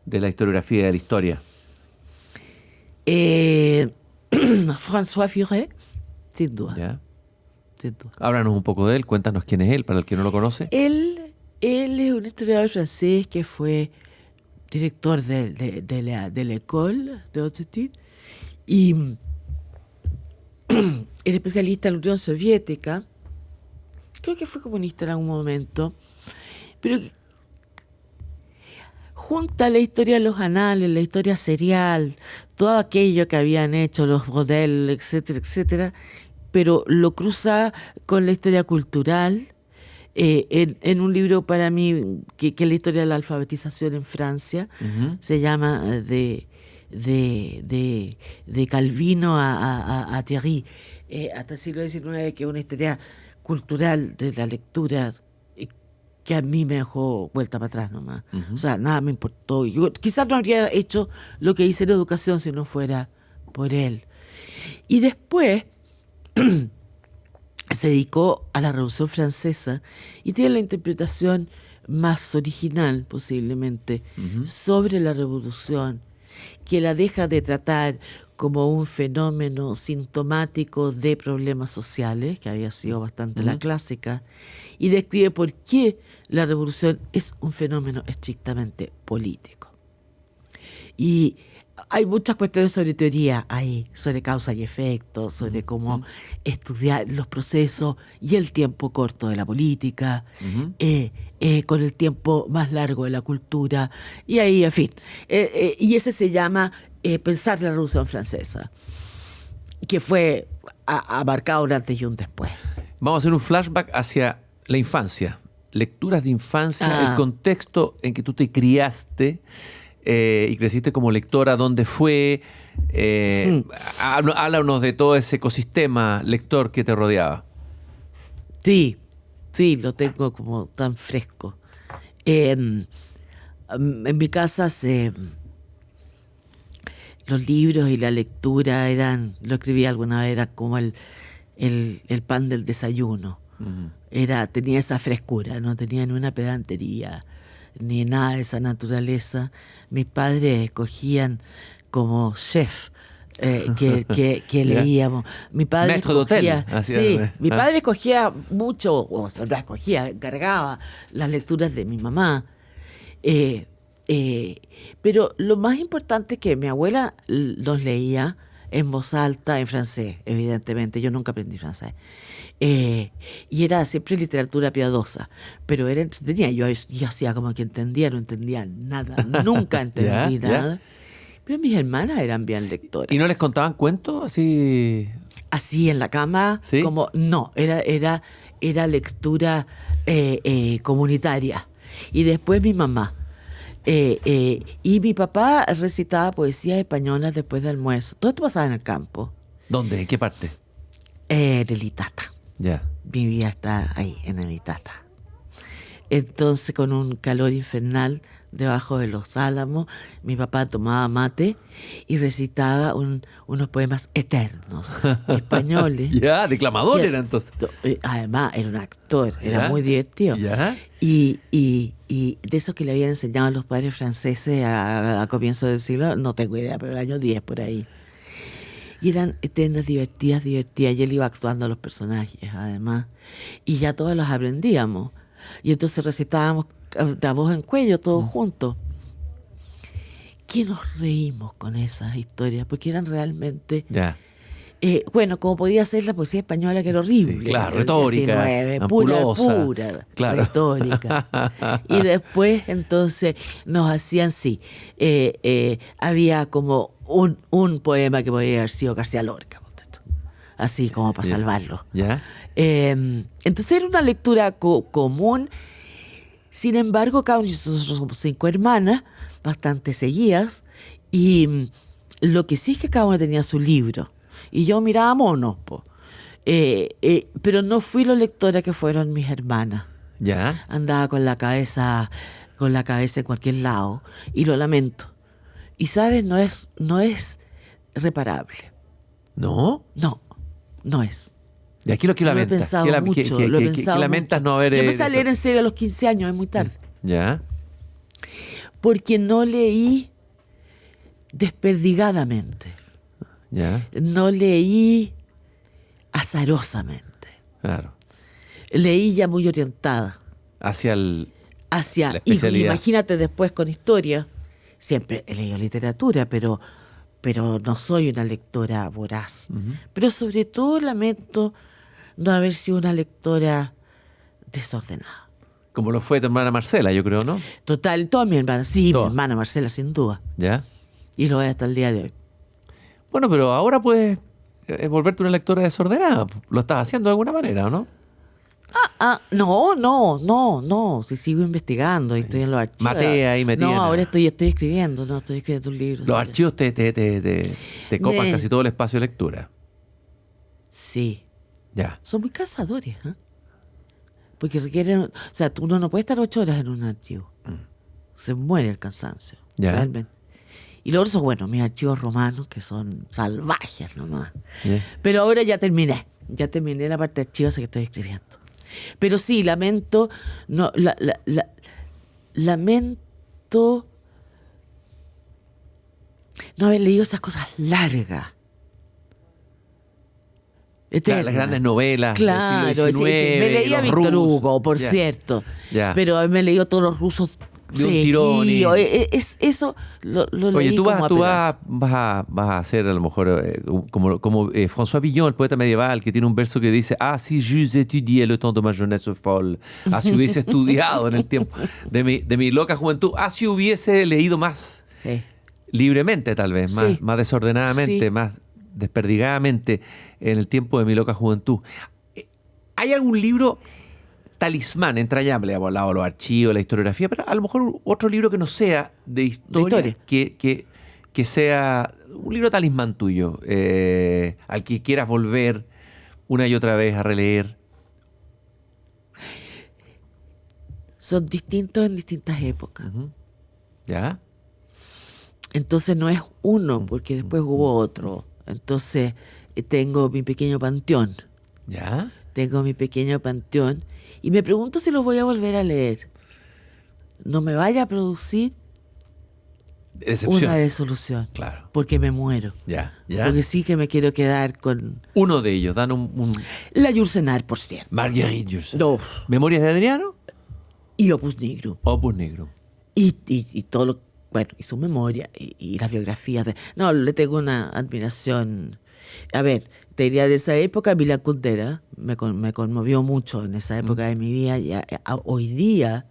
Speaker 2: de la historiografía y de la historia?
Speaker 3: François Furet, sin duda.
Speaker 2: ¿Ya?
Speaker 3: Sin duda.
Speaker 2: Háblanos un poco de él, cuéntanos quién es él, para el que no lo conoce.
Speaker 3: Él es un historiador francés que fue director de la École de Haute Étude y era especialista en la Unión Soviética. Creo que fue comunista en algún momento, pero junta la historia de los anales, la historia serial, todo aquello que habían hecho los Brodel, etcétera, etcétera, pero lo cruza con la historia cultural, en un libro para mí que es la historia de la alfabetización en Francia. Se llama de Calvino a Thierry, hasta el siglo XIX, que es una historia cultural de la lectura que a mí me dejó vuelta para atrás nomás. O sea, nada me importó. Yo quizás no habría hecho lo que hice en educación si no fuera por él. Y después se dedicó a la Revolución Francesa y tiene la interpretación más original posiblemente sobre la Revolución, que la deja de tratar como un fenómeno sintomático de problemas sociales, que había sido bastante la clásica, y describe por qué la revolución es un fenómeno estrictamente político. Y hay muchas cuestiones sobre teoría ahí, sobre causa y efecto, sobre cómo estudiar los procesos y el tiempo corto de la política, con el tiempo más largo de la cultura, y ahí, en fin. Y ese se llama Pensar la Revolución Francesa, que fue abarcado un antes y un después.
Speaker 2: Vamos a hacer un flashback hacia la infancia, lecturas de infancia, el contexto en que tú te criaste y creciste como lectora, dónde fue. Háblanos de todo ese ecosistema lector que te rodeaba.
Speaker 3: Sí, lo tengo como tan fresco. En mi casa los libros y la lectura lo escribí alguna vez, era como el pan del desayuno. Tenía esa frescura, no tenía ni una pedantería, ni nada de esa naturaleza. Mis padres escogían como chef que leíamos. Mi padre
Speaker 2: Maître d'hôtel,
Speaker 3: mi padre escogía mucho, o sea, no escogía, encargaba las lecturas de mi mamá. Pero lo más importante es que mi abuela nos leía en voz alta, en francés, evidentemente. Yo nunca aprendí francés. Y era siempre literatura piadosa, pero era entretenida. Yo hacía como que entendía, no entendía nada, nunca entendí
Speaker 2: Ya,
Speaker 3: nada. Pero mis hermanas eran bien lectoras.
Speaker 2: ¿Y no les contaban cuentos así?
Speaker 3: Así en la cama,
Speaker 2: ¿Sí?
Speaker 3: como no, era lectura comunitaria. Y después mi mamá. Y mi papá recitaba poesías españolas después del almuerzo. Todo esto pasaba en el campo.
Speaker 2: ¿Dónde? ¿En qué parte?
Speaker 3: En el Itata.
Speaker 2: Ya.
Speaker 3: Mi vida está ahí, en el Itata. Entonces, con un calor infernal debajo de los álamos, mi papá tomaba mate y recitaba unos poemas eternos, españoles.
Speaker 2: Ya, declamador
Speaker 3: Que-
Speaker 2: era entonces.
Speaker 3: Además, era un actor, era
Speaker 2: Ya.
Speaker 3: muy divertido.
Speaker 2: Ya.
Speaker 3: Y de esos que le habían enseñado a los padres franceses a comienzos del siglo, no tengo idea, pero el año 10 por ahí. Y eran eternas, divertidas, y él iba actuando a los personajes, además. Y ya todos los aprendíamos. Y entonces recitábamos de voz en cuello, todos juntos. ¿Qué nos reímos con esas historias? Porque eran realmente...
Speaker 2: Ya.
Speaker 3: bueno, como podía ser la poesía española, que era horrible.
Speaker 2: Sí, claro,
Speaker 3: el
Speaker 2: retórica,
Speaker 3: 19,
Speaker 2: ampulosa,
Speaker 3: pura
Speaker 2: claro.
Speaker 3: retórica. Y después, entonces, nos hacían, había como un poema que podía haber sido García Lorca, ponte tú. Así como para
Speaker 2: Ya.
Speaker 3: salvarlo.
Speaker 2: Ya.
Speaker 3: Entonces era una lectura común. Sin embargo, cada uno, nosotros somos 5 hermanas, bastante seguidas, y lo que sí es que cada una tenía su libro. Y yo miraba monos, po. Pero no fui la lectora que fueron mis hermanas.
Speaker 2: Ya.
Speaker 3: Andaba con la cabeza en cualquier lado, y lo lamento. Y sabes, no es reparable.
Speaker 2: ¿No?
Speaker 3: No es.
Speaker 2: ¿Y aquí lo que
Speaker 3: Lo he
Speaker 2: lamentas?
Speaker 3: pensado
Speaker 2: ¿Qué
Speaker 3: mucho,
Speaker 2: qué-
Speaker 3: lo he
Speaker 2: qué-
Speaker 3: pensado
Speaker 2: qué lamentas
Speaker 3: mucho.
Speaker 2: no haber...
Speaker 3: Yo empecé a leer en serio a los 15 años, es muy tarde.
Speaker 2: Ya.
Speaker 3: Porque no leí desperdigadamente.
Speaker 2: Ya.
Speaker 3: No leí azarosamente.
Speaker 2: Claro.
Speaker 3: Leí ya muy orientada
Speaker 2: Hacia el... La
Speaker 3: hacia... Y
Speaker 2: especialidad.
Speaker 3: imagínate después con historia. Siempre he leído literatura, pero no soy una lectora voraz. Pero sobre todo lamento no haber sido una lectora desordenada.
Speaker 2: Como lo fue tu hermana Marcela, yo creo, ¿no?
Speaker 3: Total, toda mi hermana. Sí,
Speaker 2: Toda.
Speaker 3: mi hermana Marcela, sin duda.
Speaker 2: Ya.
Speaker 3: Y lo es hasta el día de hoy.
Speaker 2: Bueno, pero ahora puedes volverte una lectora desordenada. Lo estás haciendo de alguna manera, ¿o no?
Speaker 3: No. Si sigo investigando y estoy en los archivos.
Speaker 2: Matea y metida.
Speaker 3: No, ahora estoy escribiendo, estoy escribiendo un libro.
Speaker 2: Los
Speaker 3: sí.
Speaker 2: archivos te copan
Speaker 3: Me-
Speaker 2: casi todo el espacio de lectura.
Speaker 3: Sí.
Speaker 2: Ya.
Speaker 3: Son muy cazadores, ¿eh? Porque requieren... O sea, uno no puede estar 8 horas en un archivo. Se muere el cansancio.
Speaker 2: Ya.
Speaker 3: Realmente. Y luego son, bueno, mis archivos romanos, que son salvajes nomás.
Speaker 2: Ya.
Speaker 3: Pero ahora ya terminé. Ya terminé la parte de archivos que estoy escribiendo. Pero sí, lamento... lamento no haber leído esas cosas largas.
Speaker 2: Claro, las grandes novelas
Speaker 3: Claro,
Speaker 2: del siglo XIX,
Speaker 3: sí, que me leía
Speaker 2: los
Speaker 3: Víctor
Speaker 2: rusos.
Speaker 3: Hugo, por
Speaker 2: Ya.
Speaker 3: cierto.
Speaker 2: Ya.
Speaker 3: Pero me he leído todos los rusos.
Speaker 2: De un tirón y-
Speaker 3: Eso lo
Speaker 2: Oye,
Speaker 3: leí
Speaker 2: tú
Speaker 3: como a pedazos.
Speaker 2: vas a hacer a lo mejor como François Villon, el poeta medieval, que tiene un verso que dice: Ah, si j'eus étudié le temps de ma jeunesse folle. Ah, si hubiese estudiado en el tiempo de mi loca juventud. Ah, si hubiese leído más libremente, tal vez,
Speaker 3: Sí.
Speaker 2: más desordenadamente,
Speaker 3: Sí.
Speaker 2: más desperdigadamente en el tiempo de mi loca juventud. ¿Hay algún libro talismán, entrañable? Hemos hablado de los archivos, la historiografía, pero a lo mejor otro libro que no sea de historia, que sea un libro talismán tuyo, al que quieras volver una y otra vez a releer.
Speaker 3: Son distintos en distintas épocas.
Speaker 2: ¿Ya?
Speaker 3: Entonces no es uno, porque después hubo otro. Entonces tengo mi pequeño panteón.
Speaker 2: ¿Ya?
Speaker 3: Tengo mi pequeño panteón. Y me pregunto si los voy a volver a leer. No me vaya a producir
Speaker 2: Decepción.
Speaker 3: una desolución.
Speaker 2: Claro.
Speaker 3: Porque me muero.
Speaker 2: Ya. ¿Ya?
Speaker 3: Porque sí que me quiero quedar con
Speaker 2: Uno de ellos, dan un
Speaker 3: la Yursenar, por cierto.
Speaker 2: Marguerite Yourcenar.
Speaker 3: No.
Speaker 2: ¿Memorias de Adriano?
Speaker 3: Y Opus Nigrum.
Speaker 2: Opus Negro.
Speaker 3: Y todo lo bueno, y su memoria y las biografías de... No, le tengo una admiración. A ver, te diría de esa época, Milán Kundera me conmovió mucho en esa época de mi vida. Y hoy día,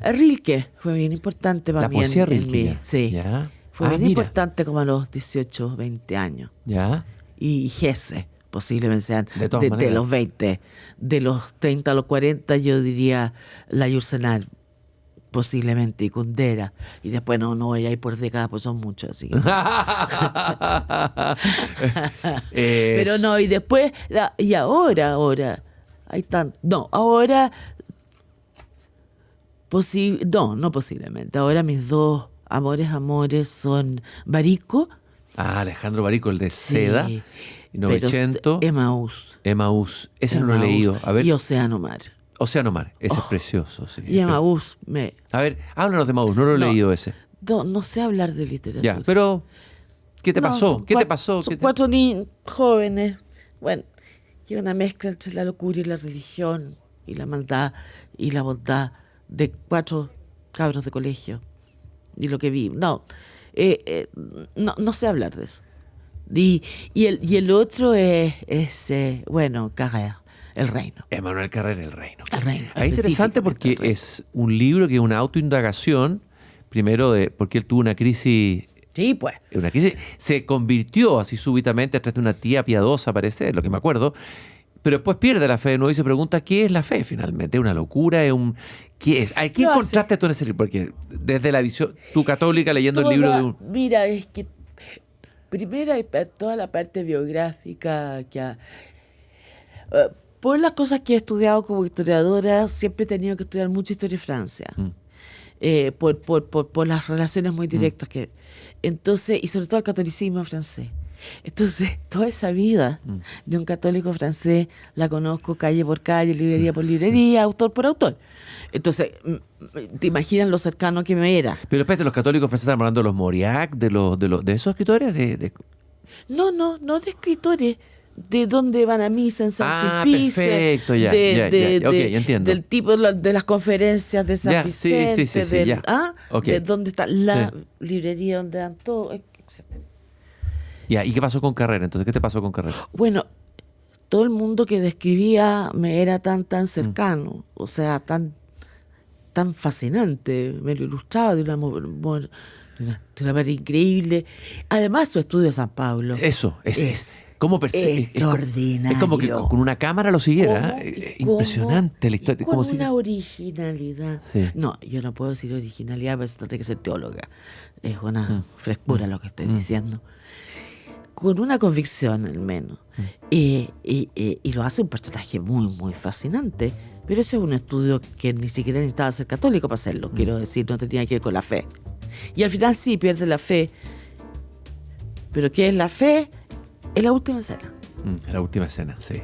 Speaker 3: Rilke fue bien importante para
Speaker 2: La
Speaker 3: mí.
Speaker 2: poesía
Speaker 3: en
Speaker 2: Rilke,
Speaker 3: mí.
Speaker 2: ya.
Speaker 3: Sí,
Speaker 2: Ya.
Speaker 3: fue bien
Speaker 2: mira.
Speaker 3: importante como a los 18, 20 años.
Speaker 2: Ya.
Speaker 3: Y Hesse, posiblemente sean
Speaker 2: De todas maneras.
Speaker 3: los 20. De los 30 a los 40, yo diría la Yursenar, posiblemente, y Kundera. Y después no voy a ir por décadas, pues son muchos, así que... Pero no, y después, y ahora, hay tan... No, ahora... no posiblemente. Ahora mis dos amores son Barico.
Speaker 2: Alejandro Barico, el de
Speaker 3: Sí,
Speaker 2: Seda. Y Novecento.
Speaker 3: Emaús.
Speaker 2: Emaús. Ese no lo he leído. A ver.
Speaker 3: Y Océano Mar.
Speaker 2: Océano Mar. Ese es precioso. Sí.
Speaker 3: Y Emaús
Speaker 2: A ver, háblanos de Emaús. No lo he
Speaker 3: No.
Speaker 2: leído ese.
Speaker 3: No sé hablar de literatura.
Speaker 2: Ya, pero ¿qué te
Speaker 3: No,
Speaker 2: pasó?
Speaker 3: son
Speaker 2: ¿Qué te
Speaker 3: cua-
Speaker 2: pasó?
Speaker 3: Son
Speaker 2: ¿Qué te-
Speaker 3: cuatro niños jóvenes. Bueno, que una mezcla entre la locura y la religión y la maldad y la bondad de cuatro cabros de colegio. Y lo que vi. No sé hablar de eso. Y el otro es bueno, Carrère, El Reino.
Speaker 2: Emmanuel Carrère, El Reino.
Speaker 3: El Reino,
Speaker 2: Es interesante porque
Speaker 3: específicamente El Reino.
Speaker 2: es un libro que es una autoindagación, primero porque él tuvo una crisis,
Speaker 3: Sí, pues.
Speaker 2: se convirtió así súbitamente a través de una tía piadosa, parece, lo que me acuerdo, pero después pierde la fe de nuevo y se pregunta qué es la fe finalmente. ¿Es una locura? ¿Qué es? ¿A qué
Speaker 3: No,
Speaker 2: encontraste tú en ese libro? Porque desde la visión, tú católica leyendo el libro de un...
Speaker 3: Mira, es que primero hay toda la parte biográfica por las cosas que he estudiado como historiadora, siempre he tenido que estudiar mucha historia de Francia. Por las relaciones muy directas que... Entonces, y sobre todo el catolicismo francés. Entonces, toda esa vida de un católico francés la conozco calle por calle, librería por librería, autor por autor. Entonces, te imaginas lo cercano que me era.
Speaker 2: Pero espérate, los católicos franceses están hablando de los Mauriac, de esos escritores,
Speaker 3: No de escritores, de dónde van a misa en San Sulpice.
Speaker 2: Perfecto, ya, ok, ya entiendo.
Speaker 3: Del tipo de las conferencias de San
Speaker 2: Ya,
Speaker 3: Vicente,
Speaker 2: sí,
Speaker 3: del,
Speaker 2: ya. Ok.
Speaker 3: de dónde está la
Speaker 2: Sí.
Speaker 3: librería donde dan todo, etc.
Speaker 2: Ya, ¿y qué pasó con Carrère? Entonces, ¿qué te pasó con Carrère?
Speaker 3: Bueno, todo el mundo que describía me era tan cercano, o sea, tan fascinante, me lo ilustraba de una manera increíble. Además, su estudio de San Pablo
Speaker 2: Eso,
Speaker 3: es
Speaker 2: ¿cómo
Speaker 3: extraordinario.
Speaker 2: Es como que con una cámara lo siguiera. Impresionante la historia.
Speaker 3: Y con
Speaker 2: como
Speaker 3: una originalidad.
Speaker 2: Sí.
Speaker 3: No, yo no puedo decir originalidad, pero eso no tiene que ser teóloga. Es una frescura lo que estoy diciendo. Con una convicción, al menos. Y lo hace un personaje muy, muy fascinante. Pero eso es un estudio que ni siquiera necesitaba ser católico para hacerlo. Quiero decir, no tenía que ver con la fe. Y al final sí pierde la fe. Pero ¿qué es la fe? Es la última escena.
Speaker 2: La última escena, sí.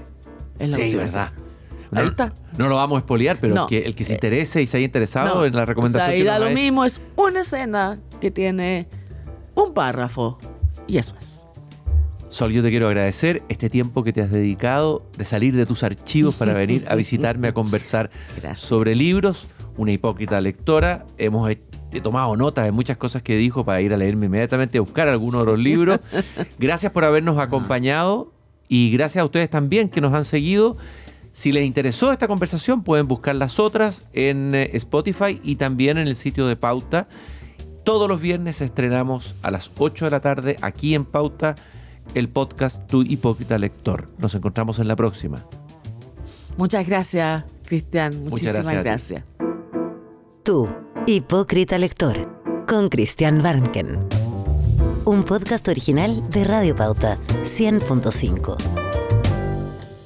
Speaker 3: Es la
Speaker 2: Sí,
Speaker 3: última
Speaker 2: verdad.
Speaker 3: escena. Ahí está.
Speaker 2: No lo vamos a espolear, pero
Speaker 3: No.
Speaker 2: el que se interese y se haya interesado
Speaker 3: No,
Speaker 2: en la recomendación
Speaker 3: o sea, y
Speaker 2: que
Speaker 3: da
Speaker 2: nos
Speaker 3: lo
Speaker 2: ha-
Speaker 3: mismo, es una escena que tiene un párrafo. Y eso es.
Speaker 2: Sol, yo te quiero agradecer este tiempo que te has dedicado de salir de tus archivos para venir a visitarme a conversar
Speaker 3: Gracias.
Speaker 2: sobre libros. Una hipócrita lectora. He tomado notas de muchas cosas que dijo para ir a leerme inmediatamente, a buscar algunos de los libros. Gracias por habernos acompañado y gracias a ustedes también que nos han seguido. Si les interesó esta conversación, pueden buscar las otras en Spotify y también en el sitio de Pauta. Todos los viernes estrenamos a las 8 de la tarde aquí en Pauta el podcast Tu Hipócrita Lector. Nos encontramos en la próxima.
Speaker 3: Muchas gracias, Cristian. Muchísimas
Speaker 2: gracias a ti.
Speaker 3: gracias.
Speaker 1: Tú, Hipócrita Lector, con Christian Warnken. Un podcast original de Radio Pauta 100.5.